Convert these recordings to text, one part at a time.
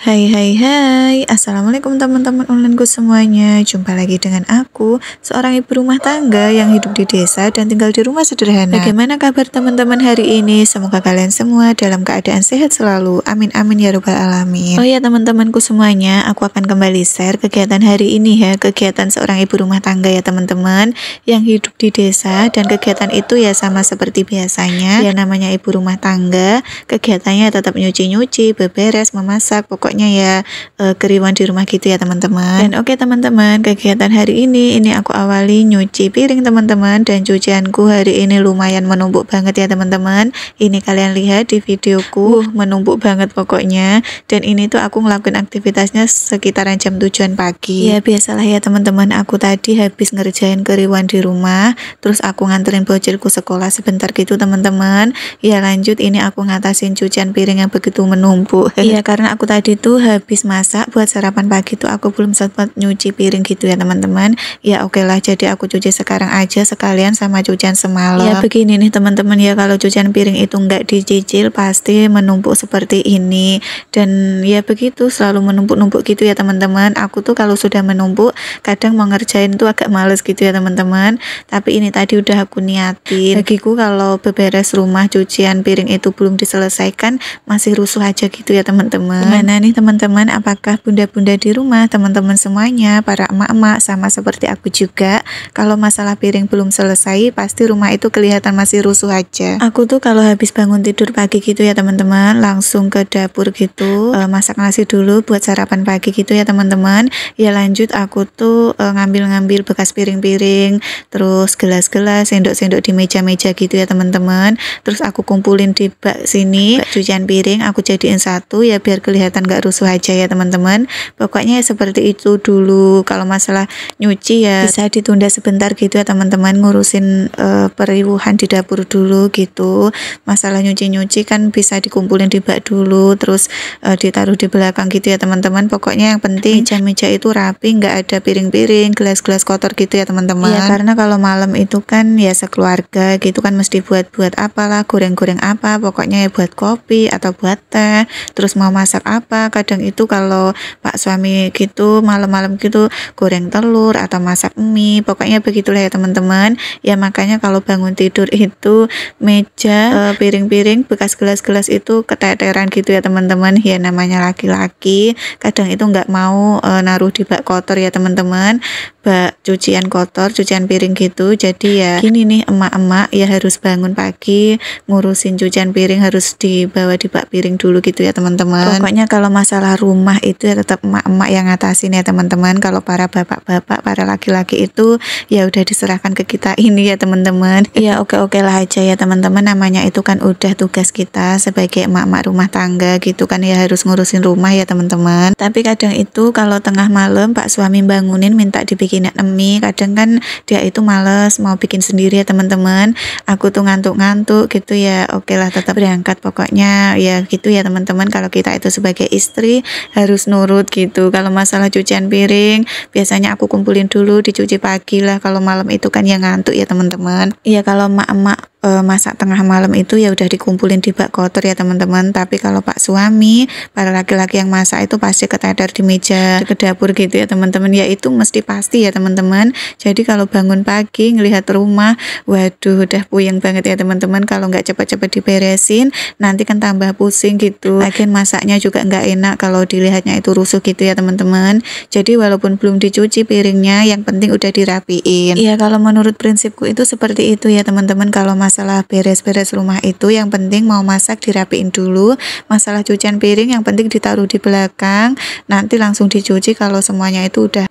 Hai hai hai, Assalamualaikum teman-teman onlineku semuanya. Jumpa lagi dengan aku, seorang ibu rumah tangga yang hidup di desa dan tinggal di rumah sederhana. Bagaimana kabar teman-teman hari ini? Semoga kalian semua dalam keadaan sehat selalu. Amin amin ya robbal alamin. Oh ya teman-temanku semuanya, aku akan kembali share kegiatan hari ini ya. Kegiatan seorang ibu rumah tangga ya teman-teman, yang hidup di desa. Dan kegiatan itu ya sama seperti biasanya, ya namanya ibu rumah tangga, kegiatannya tetap nyuci-nyuci, beberes, memasak, pokoknya ya keriuan di rumah gitu ya teman-teman. Dan oke teman-teman, kegiatan hari ini aku awali nyuci piring teman-teman, dan cucianku hari ini lumayan menumpuk banget ya teman-teman. Ini kalian lihat di videoku, menumpuk banget pokoknya. Dan ini tuh aku ngelakuin aktivitasnya sekitaran jam 7-an pagi. Ya biasalah ya teman-teman, aku tadi habis ngerjain keriuan di rumah, terus aku nganterin bocilku sekolah sebentar gitu teman-teman. Ya lanjut, ini aku ngatasin cucian piring yang begitu menumpuk. Iya karena aku tadi tuh habis masak buat sarapan pagi tuh aku belum sempat nyuci piring gitu ya teman-teman. Ya oke lah, jadi aku cuci sekarang aja sekalian sama cucian semalam. Ya begini nih teman-teman ya, kalau cucian piring itu nggak dicicil pasti menumpuk seperti ini. Dan ya begitu, selalu menumpuk-numpuk gitu ya teman-teman. Aku tuh kalau sudah menumpuk kadang mau ngerjain tuh agak males gitu ya teman-teman. Tapi ini tadi udah aku niatin. Bagiku kalau beberes rumah cucian piring itu belum diselesaikan masih rusuh aja gitu ya teman-teman. Gimana nih teman-teman, apakah bunda-bunda di rumah, teman-teman semuanya, para emak-emak sama seperti aku juga? Kalau masalah piring belum selesai pasti rumah itu kelihatan masih rusuh aja. Aku tuh kalau habis bangun tidur pagi gitu ya teman-teman, langsung ke dapur gitu, masak nasi dulu buat sarapan pagi gitu ya teman-teman. Ya lanjut aku tuh ngambil-ngambil bekas piring-piring, terus gelas-gelas, sendok-sendok di meja-meja gitu ya teman-teman. Terus aku kumpulin di bak sini, bak cucian piring aku jadiin satu ya biar kelihatan gak rusuh aja ya teman-teman. Pokoknya ya seperti itu dulu. Kalau masalah nyuci ya bisa ditunda sebentar gitu ya teman-teman, ngurusin periwuhan di dapur dulu gitu. Masalah nyuci-nyuci kan bisa dikumpulin di bak dulu, terus ditaruh di belakang gitu ya teman-teman. Pokoknya yang penting meja-meja itu rapi, nggak ada piring-piring, gelas-gelas kotor gitu ya teman-teman. Ya karena kalau malam itu kan ya sekeluarga gitu kan, mesti buat apalah, goreng-goreng apa, pokoknya ya buat kopi atau buat teh, terus mau masak apa. Kadang itu kalau pak suami gitu malam-malam gitu goreng telur atau masak mie, pokoknya begitulah ya teman-teman. Ya makanya kalau bangun tidur itu meja, piring-piring, bekas gelas-gelas itu keteteran gitu ya teman-teman. Ya namanya laki-laki kadang itu nggak mau naruh di bak kotor ya teman-teman, bak cucian kotor, cucian piring gitu. Jadi ya gini nih emak-emak ya, harus bangun pagi ngurusin cucian piring harus dibawa di bak piring dulu gitu ya teman-teman. Pokoknya kalau masalah rumah itu ya tetap emak-emak yang ngatasin ya teman-teman. Kalau para bapak-bapak, para laki-laki itu ya udah diserahkan ke kita ini ya teman-teman. Ya oke-oke lah aja ya teman-teman, namanya itu kan udah tugas kita sebagai emak-emak rumah tangga gitu kan, ya harus ngurusin rumah ya teman-teman. Tapi kadang itu kalau tengah malam pak suami bangunin minta dibikinin mie, kadang kan dia itu males mau bikin sendiri ya teman-teman. Aku tuh ngantuk-ngantuk gitu ya, oke lah tetap berangkat pokoknya ya gitu ya teman-teman. Kalau kita itu sebagai istri harus nurut gitu. Kalau masalah cucian piring biasanya aku kumpulin dulu dicuci pagi lah, kalau malam itu kan ya ngantuk ya teman-teman. Iya kalau emak-emak masak tengah malam itu ya udah dikumpulin di bak kotor ya teman-teman. Tapi kalau pak suami, para laki-laki yang masak itu pasti keteter di meja ke dapur gitu ya teman-teman. Ya itu mesti pasti ya teman-teman. Jadi kalau bangun pagi ngelihat rumah, waduh udah puyeng banget ya teman-teman. Kalau nggak cepet-cepet diberesin nanti kan tambah pusing gitu. Lagian masaknya juga nggak enak kalau dilihatnya itu rusuh gitu ya teman-teman. Jadi walaupun belum dicuci piringnya, yang penting udah dirapiin. Iya kalau menurut prinsipku itu seperti itu ya teman-teman. Kalau masalah beres-beres rumah itu yang penting mau masak dirapiin dulu. Masalah cucian piring yang penting ditaruh di belakang, nanti langsung dicuci kalau semuanya itu udah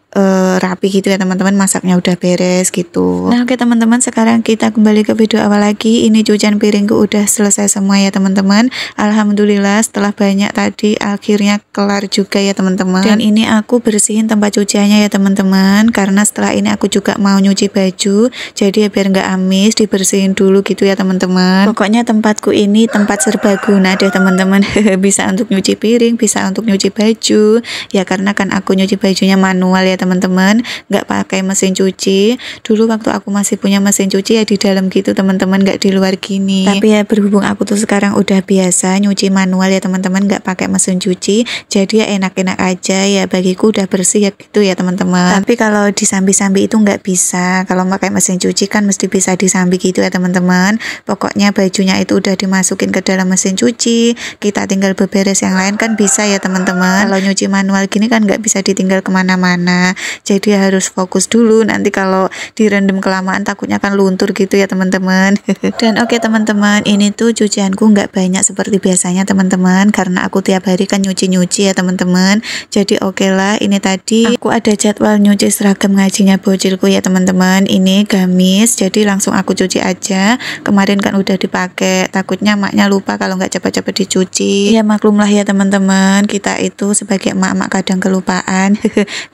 rapi gitu ya teman-teman, masaknya udah beres gitu. Nah oke teman-teman, sekarang kita kembali ke video awal lagi. Ini cucian piringku udah selesai semua ya teman-teman. Alhamdulillah setelah banyak tadi akhirnya kelar juga ya teman-teman. Dan ini aku bersihin tempat cuciannya ya teman-teman, karena setelah ini aku juga mau nyuci baju, jadi ya biar nggak amis dibersihin dulu gitu ya teman-teman. Pokoknya tempatku ini tempat serbaguna deh teman-teman. Bisa untuk nyuci piring, bisa untuk nyuci baju ya, karena kan aku nyuci bajunya manual ya ya teman-teman, nggak pakai mesin cuci. Dulu waktu aku masih punya mesin cuci ya di dalam gitu teman-teman, nggak di luar gini. Tapi ya berhubung aku tuh sekarang udah biasa nyuci manual ya teman-teman, nggak pakai mesin cuci, jadi ya enak-enak aja ya, bagiku udah bersih ya gitu ya teman-teman. Tapi kalau disambi-sambi itu nggak bisa, kalau pakai mesin cuci kan mesti bisa disambi gitu ya teman-teman. Pokoknya bajunya itu udah dimasukin ke dalam mesin cuci, kita tinggal beberes yang lain kan bisa ya teman-teman. Kalau nyuci manual gini kan nggak bisa ditinggal kemana-mana, jadi harus fokus dulu, nanti kalau direndam kelamaan takutnya kan luntur gitu ya teman-teman. Dan oke teman-teman, ini tuh cucianku nggak banyak seperti biasanya teman-teman, karena aku tiap hari kan nyuci-nyuci ya teman-teman. Jadi oke lah, ini tadi aku ada jadwal nyuci seragam ngajinya bocilku ya teman-teman. Ini gamis, jadi langsung aku cuci aja. Kemarin kan udah dipakai, takutnya maknya lupa kalau nggak cepat-cepat dicuci. Ya maklumlah ya teman-teman, kita itu sebagai emak-emak kadang kelupaan.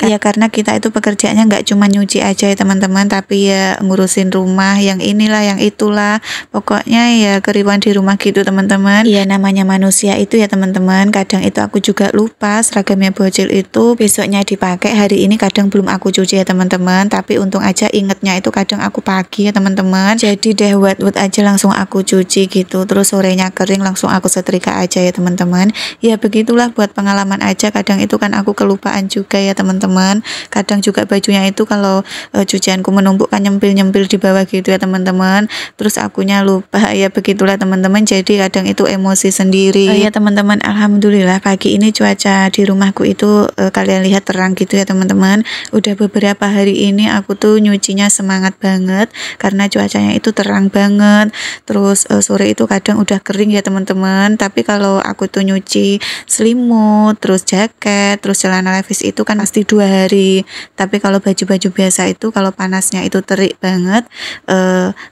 Ya karena kita itu pekerjaannya nggak cuma nyuci aja ya teman-teman, tapi ya ngurusin rumah, yang inilah yang itulah, pokoknya ya keriuhan di rumah gitu teman-teman. Ya namanya manusia itu ya teman-teman, kadang itu aku juga lupa seragamnya bocil itu besoknya dipakai, hari ini kadang belum aku cuci ya teman-teman, tapi untung aja ingetnya itu kadang aku pagi ya teman-teman, jadi deh wet aja langsung aku cuci gitu, terus sorenya kering langsung aku setrika aja ya teman-teman. Ya begitulah, buat pengalaman aja, kadang itu kan aku kelupaan juga ya teman-teman. Kadang juga bajunya itu kalau cucianku menumpuk kan nyempil-nyempil di bawah gitu ya teman-teman, terus akunya lupa. Ya begitulah teman-teman, jadi kadang itu emosi sendiri. Ya teman-teman, alhamdulillah pagi ini cuaca di rumahku itu kalian lihat terang gitu ya teman-teman. Udah beberapa hari ini aku tuh nyucinya semangat banget karena cuacanya itu terang banget, terus sore itu kadang udah kering ya teman-teman. Tapi kalau aku tuh nyuci selimut, terus jaket, terus celana levis itu kan pasti 2 hari. Tapi kalau baju-baju biasa itu kalau panasnya itu terik banget,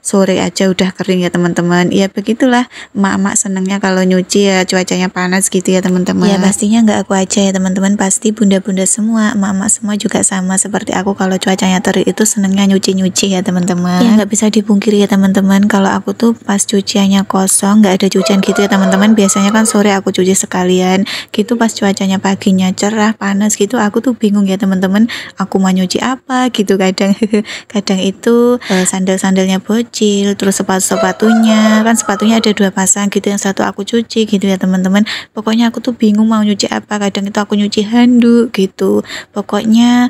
sore aja udah kering ya teman-teman. Ya begitulah, emak-emak senengnya kalau nyuci ya cuacanya panas gitu ya teman-teman. Ya pastinya nggak aku aja ya teman-teman, pasti bunda-bunda semua, emak-emak semua juga sama seperti aku, kalau cuacanya terik itu senengnya nyuci-nyuci ya teman-teman. Ya nggak bisa dipungkiri ya teman-teman, kalau aku tuh pas cuciannya kosong, nggak ada cucian gitu ya teman-teman, biasanya kan sore aku cuci sekalian gitu. Pas cuacanya paginya cerah panas gitu, aku tuh bingung ya teman-teman, aku mau nyuci apa gitu kadang. Kadang itu sandal-sandalnya bocil, terus sepatu-sepatunya, kan sepatunya ada 2 pasang gitu, yang satu aku cuci gitu ya teman-teman. Pokoknya aku tuh bingung mau nyuci apa, kadang itu aku nyuci handuk gitu. Pokoknya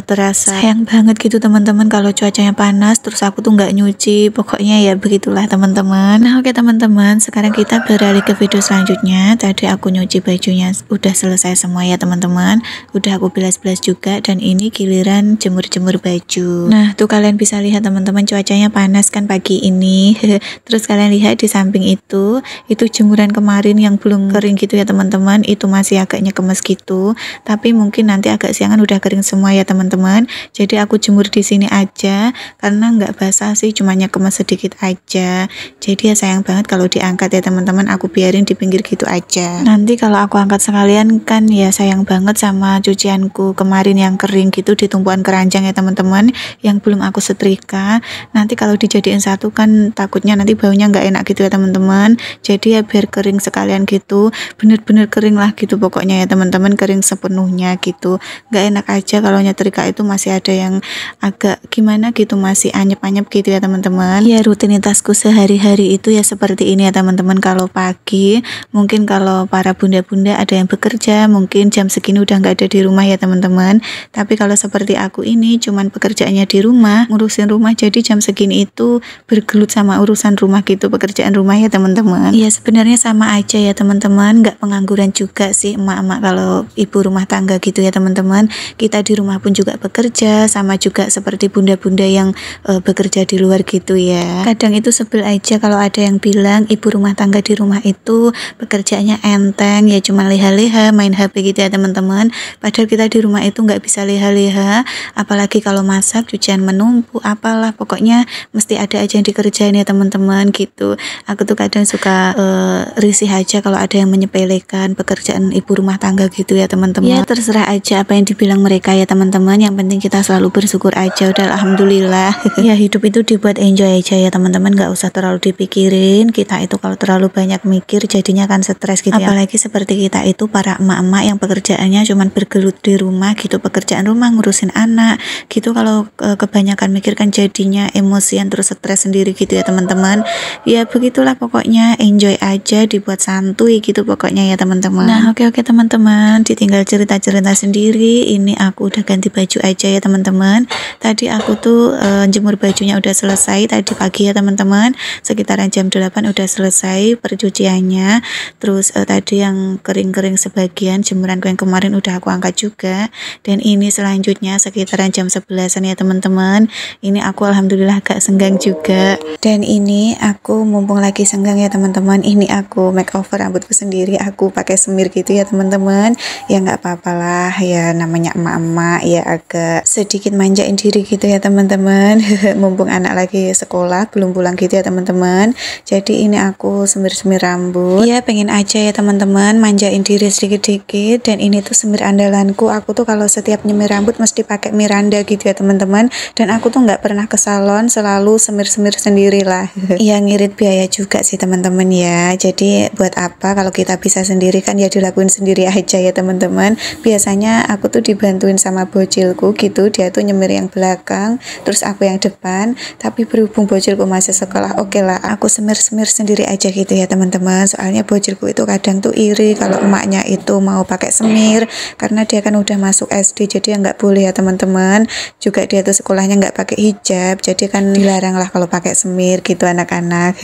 terasa sayang banget gitu teman-teman kalau cuacanya panas terus aku tuh nggak nyuci. Pokoknya ya begitulah teman-teman. Nah oke teman-teman, sekarang kita beralih ke video selanjutnya. Tadi aku nyuci bajunya udah selesai semua ya teman-teman, udah aku bilas-bilas juga, dan ini giliran jemur-jemur baju. Nah tuh kalian bisa lihat teman-teman, cuacanya panas kan pagi ini. Terus kalian lihat di samping itu jemuran kemarin yang belum kering gitu ya teman-teman, itu masih agak nyekemes gitu, tapi mungkin nanti agak siangan udah kering semua ya teman-teman. Jadi aku jemur di sini aja karena nggak basah sih, cuma nyekemes sedikit aja. Jadi ya sayang banget kalau diangkat ya teman-teman, aku biarin di pinggir gitu aja. Nanti kalau aku angkat sekalian kan ya sayang banget sama cucianku kemarin yang kering gitu di tumpuan keranjang ya teman-teman, yang belum aku setrika. Nanti kalau dijadiin satu kan takutnya nanti baunya nggak enak gitu ya teman-teman. Jadi ya biar kering sekalian gitu, bener-bener kering lah gitu pokoknya ya teman-teman, kering sepenuhnya gitu. Nggak enak aja kalau nyetrika itu masih ada yang agak gimana gitu, masih anyep-anyep gitu ya teman-teman. Ya rutinitasku sehari-hari itu ya seperti ini ya teman-teman. Kalau pagi mungkin kalau para bunda-bunda ada yang bekerja mungkin jam segini udah nggak ada di rumah ya teman-teman. Tapi kalau seperti aku ini cuman pekerjaannya di rumah, ngurusin rumah, jadi jam segini itu bergelut sama urusan rumah gitu, pekerjaan rumah ya teman-teman. Ya sebenarnya sama aja ya teman-teman, nggak pengangguran juga sih emak-emak kalau ibu rumah tangga gitu ya teman-teman. Kita di rumah pun juga bekerja, sama juga seperti bunda-bunda yang bekerja di luar gitu ya. Kadang itu sebel aja kalau ada yang bilang ibu rumah tangga di rumah itu pekerjaannya enteng, ya cuma leha-leha main HP gitu ya teman-teman. Padahal kita di rumah itu nggak bisa leha-leha, apalagi kalau masak, cucian menumpuk, apalah pokoknya mesti ada aja yang dikerjain ya teman-teman gitu. Aku tuh kadang suka risih aja kalau ada yang menyepelekan pekerjaan ibu rumah tangga gitu ya teman-teman. Ya terserah aja apa yang dibilang mereka ya teman-teman. teman-teman, yang penting kita selalu bersyukur aja, udah alhamdulillah. Ya hidup itu dibuat enjoy aja ya teman-teman, nggak usah terlalu dipikirin. Kita itu kalau terlalu banyak mikir jadinya kan stres gitu ya. Apalagi seperti kita itu para emak-emak yang pekerjaannya cuman bergelut di rumah gitu, pekerjaan rumah, ngurusin anak gitu. Kalau kebanyakan mikir kan jadinya emosian terus stres sendiri gitu ya teman-teman. Ya begitulah pokoknya, enjoy aja, dibuat santuy gitu pokoknya ya teman-teman. Nah oke teman-teman, ditinggal cerita-cerita sendiri. Ini aku udah ganti baju aja ya teman-teman. Tadi aku tuh jemur bajunya udah selesai tadi pagi ya teman-teman, sekitaran jam 8 udah selesai percuciannya. Terus tadi yang kering-kering sebagian jemuranku yang kemarin udah aku angkat juga. Dan ini selanjutnya sekitaran jam 11an ya teman-teman. Ini aku alhamdulillah agak senggang juga. Dan ini aku mumpung lagi senggang ya teman-teman, ini aku makeover rambutku sendiri. Aku pakai semir gitu ya teman-teman. Ya nggak apa-apa lah, ya namanya emak-emak ya agak sedikit manjain diri gitu ya teman-teman. Mumpung anak lagi sekolah belum pulang gitu ya teman-teman. Jadi ini aku semir-semir rambut. Ya pengen aja ya teman-teman manjain diri sedikit-dikit. Dan ini tuh semir andalanku. Aku tuh kalau setiap nyemir rambut mesti pakai Miranda gitu ya teman-teman. Dan aku tuh nggak pernah ke salon, selalu semir-semir sendiri lah. Ya ngirit biaya juga sih teman-teman ya. Jadi buat apa kalau kita bisa sendiri kan, ya dilakuin sendiri aja ya teman-teman. Biasanya aku tuh dibantuin sama bocilku gitu, dia tuh nyemir yang belakang terus aku yang depan. Tapi berhubung bocilku masih sekolah, oke lah aku semir-semir sendiri aja gitu ya teman-teman. Soalnya bocilku itu kadang tuh iri kalau emaknya itu mau pakai semir, karena dia kan udah masuk SD, jadi ya nggak boleh ya teman-teman. Juga dia tuh sekolahnya nggak pakai hijab, jadi kan dilarang lah kalau pakai semir gitu anak-anak.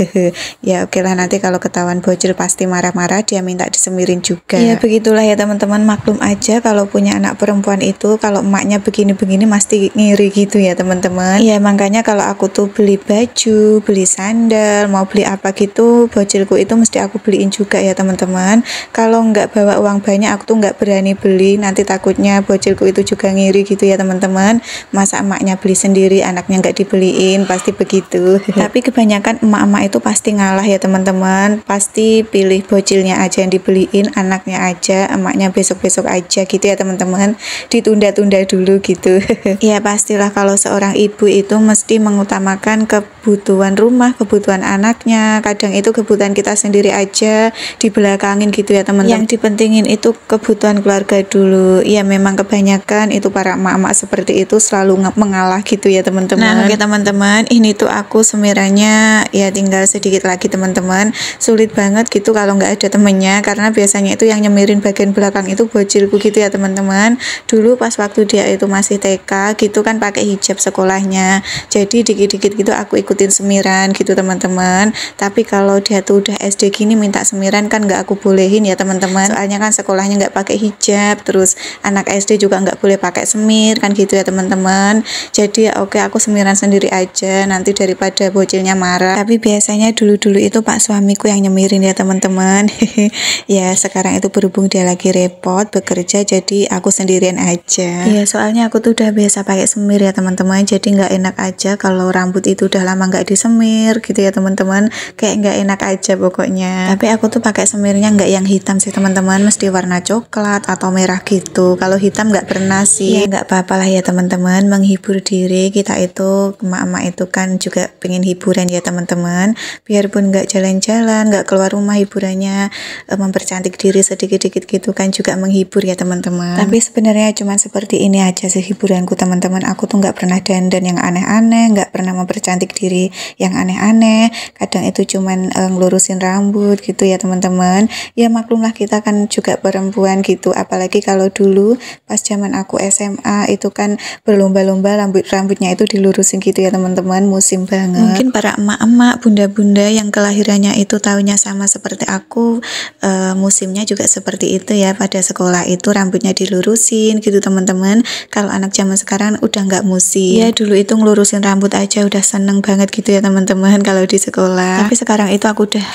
Ya oke lah, nanti kalau ketahuan bocil pasti marah-marah, dia minta disemirin juga. Ya begitulah ya teman-teman, maklum aja kalau punya anak perempuan itu kalau emaknya begini-begini pasti ngiri gitu ya teman-teman. Ya makanya kalau aku tuh beli baju, beli sandal, mau beli apa gitu, bocilku itu mesti aku beliin juga ya teman-teman. Kalau nggak bawa uang banyak aku tuh nggak berani beli, nanti takutnya bocilku itu juga ngiri gitu ya teman-teman. Masa emaknya beli sendiri, anaknya nggak dibeliin, pasti begitu. Tapi kebanyakan emak-emak itu pasti ngalah ya teman-teman, pasti pilih bocilnya aja yang dibeliin, anaknya aja, emaknya besok-besok aja gitu ya teman-teman, ditunda-tunda dulu gitu. Ya pastilah kalau seorang ibu itu mesti mengutamakan kebutuhan rumah, kebutuhan anaknya. Kadang itu kebutuhan kita sendiri aja dibelakangin gitu ya teman-teman. Yang dipentingin itu kebutuhan keluarga dulu. Ya memang kebanyakan itu para emak-emak seperti itu selalu mengalah gitu ya teman-teman. Nah oke teman-teman, ini tuh aku semirannya ya tinggal sedikit lagi teman-teman. Sulit banget gitu kalau nggak ada temennya, karena biasanya itu yang nyemirin bagian belakang itu bocilku gitu ya teman-teman. Dulu pas waktu dia itu masih TK gitu kan pakai hijab sekolahnya, jadi dikit-dikit gitu aku ikutin semiran gitu teman-teman. Tapi kalau dia tuh udah SD gini minta semiran kan nggak aku bolehin ya teman-teman, soalnya kan sekolahnya nggak pakai hijab, terus anak SD juga nggak boleh pakai semir kan gitu ya teman-teman. Jadi ya oke, aku semiran sendiri aja, nanti daripada bocilnya marah. Tapi biasanya dulu-dulu itu pak suamiku yang nyemirin ya teman-teman. Ya sekarang itu berhubung dia lagi repot bekerja, jadi aku sendirian aja. Ya soalnya aku tuh udah biasa pakai semir ya teman-teman, jadi nggak enak aja kalau rambut itu udah lama nggak disemir gitu ya teman-teman, kayak nggak enak aja pokoknya. Tapi aku tuh pakai semirnya nggak yang hitam sih teman-teman, mesti warna coklat atau merah gitu. Kalau hitam nggak pernah sih. Ya nggak apa-apa lah ya teman-teman, menghibur diri kita itu, emak-emak itu kan juga pengen hiburan ya teman-teman. Biarpun nggak jalan-jalan, nggak keluar rumah, hiburannya mempercantik diri sedikit-dikit gitu kan juga menghibur ya teman-teman. Tapi sebenarnya cuma seperti ini aja sih hiburanku teman-teman. Aku tuh nggak pernah dandan yang aneh-aneh, nggak pernah mempercantik diri yang aneh-aneh. Kadang itu cuman ngelurusin rambut gitu ya teman-teman. Ya maklumlah kita kan juga perempuan gitu, apalagi kalau dulu pas zaman aku SMA itu kan berlomba-lomba rambutnya itu dilurusin gitu ya teman-teman, musim banget. Mungkin para emak-emak, bunda-bunda yang kelahirannya itu tahunnya sama seperti aku, musimnya juga seperti itu ya, pada sekolah itu rambutnya dilurusin gitu teman-teman. Kalau anak zaman sekarang udah nggak musim. Ya dulu itu ngelurusin rambut aja udah seneng banget gitu ya teman-teman kalau di sekolah. Tapi sekarang itu aku udah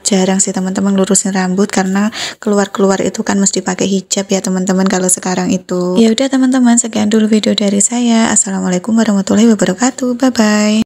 jarang sih teman-teman lurusin rambut, karena keluar-keluar itu kan mesti pakai hijab ya teman-teman kalau sekarang itu. Ya udah teman-teman, sekian dulu video dari saya. Assalamualaikum warahmatullahi wabarakatuh. Bye bye.